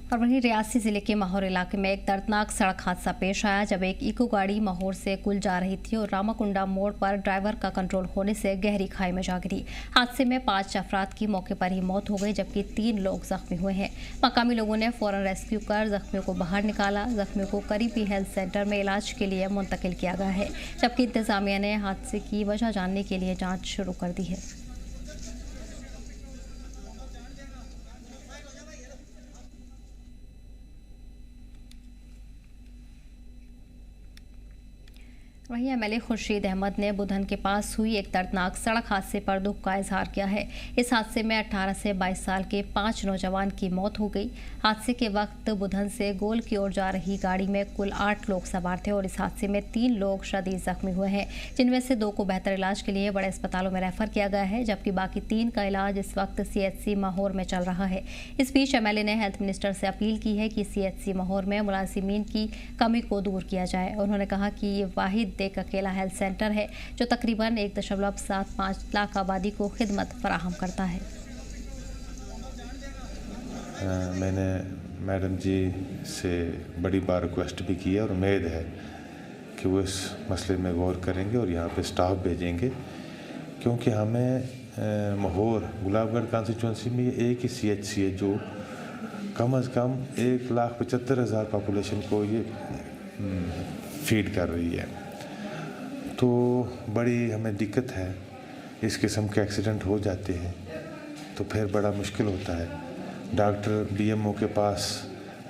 और वहीं रियासी जिले के माहौर इलाके में एक दर्दनाक सड़क हादसा पेश आया जब एक इको गाड़ी माहौर से कुल जा रही थी और रामाकुंडा मोड़ पर ड्राइवर का कंट्रोल होने से गहरी खाई में जा गिरी। हादसे में 5 अफराद की मौके पर ही मौत हो गई जबकि 3 लोग जख्मी हुए हैं। मकामी लोगों ने फौरन रेस्क्यू कर जख्मियों को बाहर निकाला। जख्मियों को करीबी हेल्थ सेंटर में इलाज के लिए मुंतकिल किया गया है, जबकि इंतजामिया ने हादसे की वजह जानने के लिए जाँच शुरू कर दी है। वहीं एमएलए खुर्शीद अहमद ने बुधन के पास हुई एक दर्दनाक सड़क हादसे पर दुख का इजहार किया है। इस हादसे में 18 से 22 साल के 5 नौजवान की मौत हो गई। हादसे के वक्त बुधन से गोल की ओर जा रही गाड़ी में कुल 8 लोग सवार थे और इस हादसे में 3 लोग शदीद जख्मी हुए हैं, जिनमें से 2 को बेहतर इलाज के लिए बड़े अस्पतालों में रेफर किया गया है, जबकि बाकी 3 का इलाज इस वक्त CHC माहौर में चल रहा है। इस बीच एमएलए ने हेल्थ मिनिस्टर से अपील की है कि CHC माहौर में मुलाजिमीन की कमी को दूर किया जाए। उन्होंने कहा कि ये वाहिद एक अकेला हेल्थ सेंटर है जो तकरीबन 1.75 लाख आबादी को खिदमत फराहम करता है। मैंने मैडम जी से बड़ी बार रिक्वेस्ट भी की है और उम्मीद है कि वो इस मसले में गौर करेंगे और यहाँ पे स्टाफ भेजेंगे, क्योंकि हमें माहौर गुलाबगढ़ कॉन्स्टिट्यूंसी में एक ही CHC है जो कम अज़ कम 1,75,000 पॉपुलेशन को ये फीड कर रही है। तो बड़ी हमें दिक्कत है, इस किस्म के एक्सीडेंट हो जाते हैं तो फिर बड़ा मुश्किल होता है। डॉक्टर DMO के पास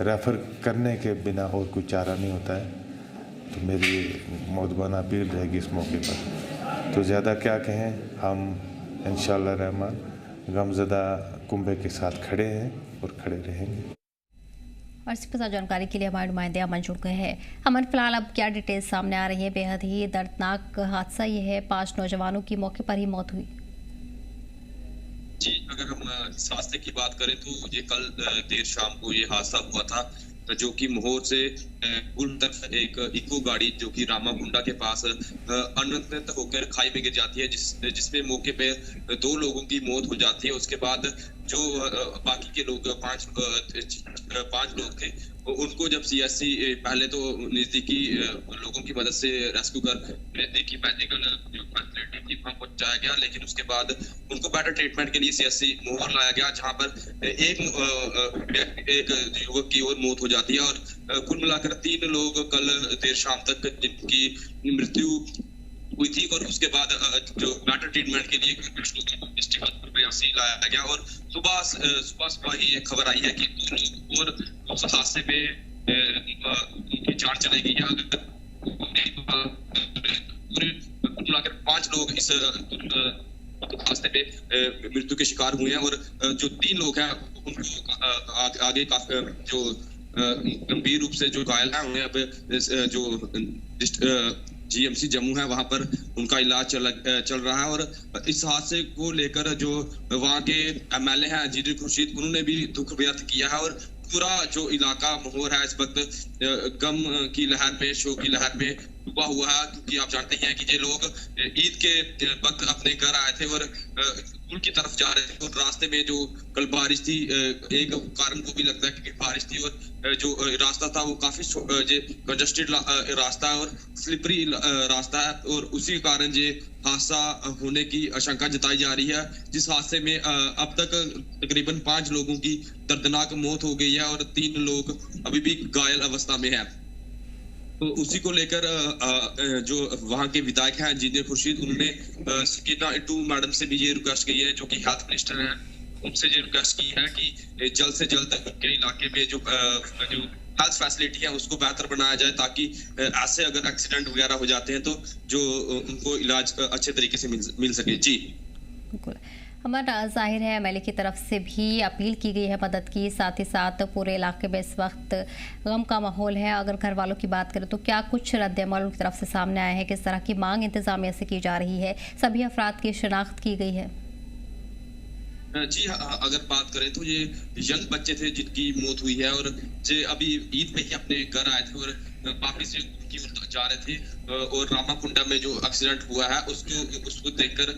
रेफ़र करने के बिना और कोई चारा नहीं होता है। तो मेरी मौदबाना अपील रहेगी इस मौके पर, तो ज़्यादा क्या कहें, हम इंशाअल्लाह रहमान गमज़दा कुंबे के साथ खड़े हैं और खड़े रहेंगे। और इसी पर जानकारी के लिए हमारे नुमाइंदे अमन जुड़ गए हैं। अमन, फिलहाल अब क्या डिटेल्स सामने आ रही है? बेहद ही दर्दनाक हादसा ये है, 5 नौजवानों की मौके पर ही मौत हुई। जी, अगर हम इस हादसे की बात करें तो ये कल देर शाम को ये हादसा हुआ था, जो कि माहौर से कुल तरफ एक इको गाड़ी जो कि रामाकुंडा के पास अनियंत्रित होकर खाई में गिर जाती है, जिसमें मौके पे 2 लोगों की मौत हो जाती है। उसके बाद जो बाकी के लोग 5 लोग थे, उनको जब CHC पहले तो नजदीकी लोगों की मदद से रेस्क्यू कर नजदीकी मेडिकल जो फैसिलिटी थी वहां पहुंचाया गया, लेकिन उसके बाद उनको बेटर ट्रीटमेंट के लिए CHC माहौर लाया गया, जहां पर एक युवक की और मौत हो जाती है और कुल मिलाकर 3 लोग कल देर शाम तक जिनकी मृत्यु हुई थी और उसके बाद जो बेटर ट्रीटमेंट के लिए डिस्ट्रिक्ट हॉस्पिटल रियासी लाया गया और सुबह ही एक खबर आई है कि 2 लोग और उस हादसे में उनकी जान चली गई है। मिलाकर 5 लोग इस हादसे पे मृत्यु के शिकार हुए हैं और जो 3 लोग हैं उनको आगे काफी जो गंभीर रूप से जो घायल हैं उन्हें अब जो GMC जम्मू है वहां पर उनका इलाज चल रहा है। और इस हादसे को लेकर जो वहां के MLA हैं इंजीनियर खुर्शीद, उन्होंने भी दुख व्यक्त किया है और पूरा जो इलाका माहौर है इस वक्त गम की लहर में, शोक की लहर में डूबा हुआ है, क्योंकि आप जानते हैं कि ये लोग ईद के वक्त अपने घर आए थे और स्कूल की तरफ जा रहे थे और रास्ते में जो कल बारिश थी, एक कारण को भी लगता है कि बारिश थी और जो रास्ता था वो काफी कंजस्टेड रास्ता है और स्लिपरी रास्ता है और उसी कारण ये हादसा होने की आशंका जताई जा रही है, जिस हादसे में अब तक तकरीबन 5 लोगों की दर्दनाक मौत हो गई है और 3 लोग अभी भी घायल अवस्था में है। तो उसी को लेकर जो वहां के विधायक हैं इंजीनियर खुर्शीद, उन्होंने सकीना इट्टू मैडम से भी ये रिक्वेस्ट की है, जो कि हेल्थ मिनिस्टर हैं, उनसे ये रिक्वेस्ट की है कि जल्द से जल्द उनके इलाके में जो हेल्थ फैसिलिटी है उसको बेहतर बनाया जाए, ताकि ऐसे अगर एक्सीडेंट वगैरह हो जाते हैं तो जो उनको इलाज अच्छे तरीके से मिल सके। जी बिल्कुल, हमारा जाहिर है MLA की तरफ से भी अपील की गई है मदद की, साथ ही साथ पूरे इलाके में इस वक्त गम का माहौल है। अगर घर वालों की बात करें तो क्या कुछ रद्द-ए-अमल उनकी तरफ से सामने आया है? किस तरह की मांग इंतजामिया से की जा रही है? सभी अफराद की शिनाख्त की गई है? जी हाँ, अगर बात करें तो ये यंग बच्चे थे जिनकी मौत हुई है और जो अभी ईद पे ही अपने घर आए थे और वापस से की ओर जा रहे थे और रामाकुंडा में जो एक्सीडेंट हुआ है उसको देखकर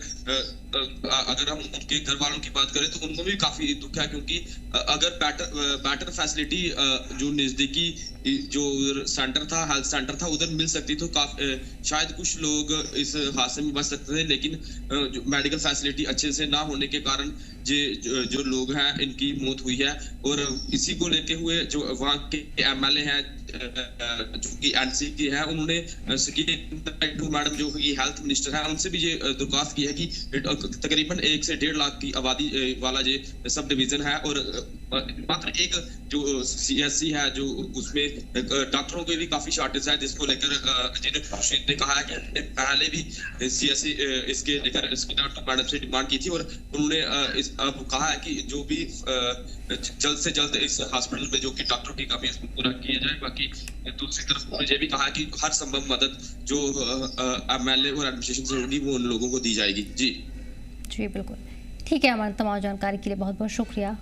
अगर हम उनके घर वालों की बात करें तो उनको भी काफी दुख है, क्योंकि अगर बेटर फैसिलिटी जो नजदीकी जो सेंटर था, हेल्थ सेंटर था, उधर मिल सकती तो शायद कुछ लोग इस हादसे में बच सकते थे, लेकिन जो मेडिकल फैसिलिटी अच्छे से ना होने के कारण जो लोग हैं इनकी मौत हुई है। और इसी को लेके हुए जो वहाँ के एमएलए हैं जो कि एनसी के हैं, उन्होंने मैडम जो कि हेल्थ मिनिस्टर है उनसे भी ये दरख्वास्त की है कि तकरीबन 1 से 1.5 लाख की आबादी वाला ये सब डिवीजन है और मात्र एक जो सीएससी है जो उसमें डॉक्टरों की भी काफी शॉर्टेज है, जिसको लेकर जिन खुर्शीद ने कहा है कि पहले भी सीएससी इसके लेकर मैडम से डिमांड की थी और उन्होंने अब कहा है कि जो भी जल्द से जल्द इस हॉस्पिटल में जो कि डॉक्टरों की कमी है पूरा किया जाए। बाकी दूसरी तरफ उन्होंने ये भी कहा कि हर संभव मदद जो एमएलए और एडमिनिस्ट्रेशन से होगी वो उन लोगों को दी जाएगी। जी जी बिल्कुल ठीक है, हमारी तमाम जानकारी के लिए बहुत बहुत शुक्रिया।